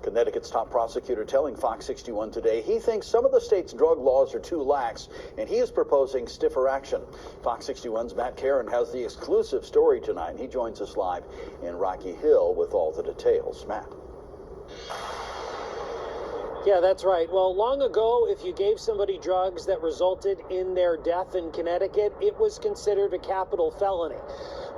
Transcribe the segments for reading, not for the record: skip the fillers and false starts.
Connecticut's top prosecutor telling Fox 61 today he thinks some of the state's drug laws are too lax, and he is proposing stiffer action. Fox 61's Matt Caron has the exclusive story tonight. He joins us live in Rocky Hill with all the details. Matt. Yeah, that's right. Well, long ago, if you gave somebody drugs that resulted in their death in Connecticut, it was considered a capital felony.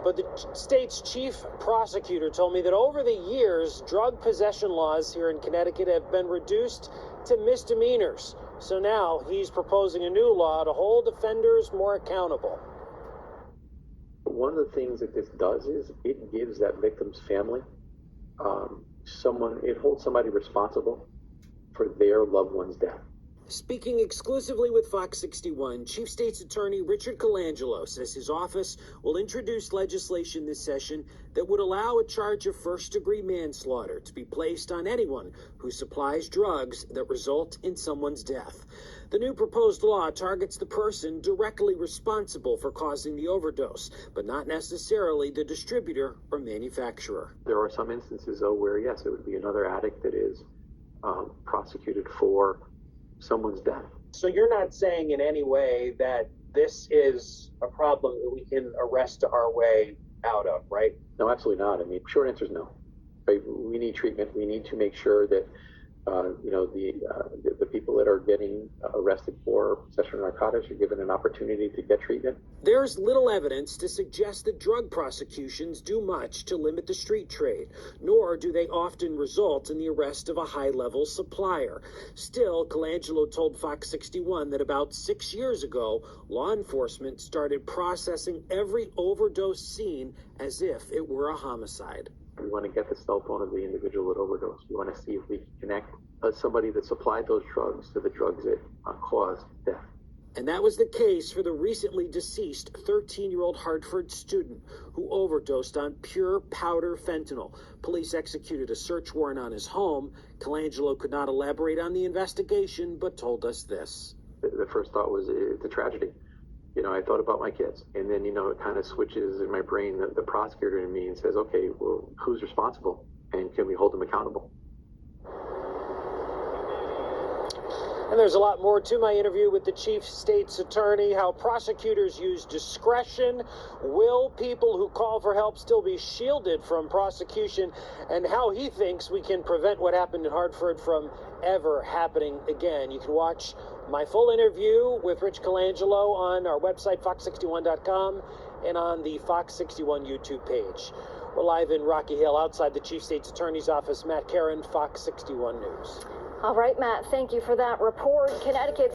But the state's chief prosecutor told me that over the years, drug possession laws here in Connecticut have been reduced to misdemeanors. So now he's proposing a new law to hold offenders more accountable. One of the things that this does is it gives that victim's family it holds somebody responsible for their loved one's death. Speaking exclusively with Fox 61, Chief State's Attorney Richard Colangelo says his office will introduce legislation this session that would allow a charge of first-degree manslaughter to be placed on anyone who supplies drugs that result in someone's death. The new proposed law targets the person directly responsible for causing the overdose, but not necessarily the distributor or manufacturer. There are some instances, though, where, yes, it would be another addict that is prosecuted for someone's death. So you're not saying in any way that this is a problem that we can arrest our way out of, right? No, absolutely not. I mean, short answer is no. Right? We need treatment. We need to make sure that the people that are getting arrested for possession of narcotics are given an opportunity to get treatment. There's little evidence to suggest that drug prosecutions do much to limit the street trade, nor do they often result in the arrest of a high-level supplier. Still, Colangelo told Fox 61 that about 6 years ago, law enforcement started processing every overdose scene as if it were a homicide. We want to get the cell phone of the individual that overdosed. We want to see if we can connect somebody that supplied those drugs to the drugs that caused death. And that was the case for the recently deceased 13-year-old Hartford student who overdosed on pure powder fentanyl. Police executed a search warrant on his home. Colangelo could not elaborate on the investigation, but told us this. The first thought was, it's a tragedy. I thought about my kids, and then, it kind of switches in my brain, the prosecutor in me, and says, okay, well, who's responsible, and can we hold them accountable? And there's a lot more to my interview with the chief state's attorney, how prosecutors use discretion, will people who call for help still be shielded from prosecution, and how he thinks we can prevent what happened in Hartford from ever happening again. You can watch my full interview with Rich Colangelo on our website, fox61.com, and on the Fox 61 YouTube page. We're live in Rocky Hill outside the chief state's attorney's office. Matt Caron, Fox 61 News. All right, Matt, thank you for that report. Connecticut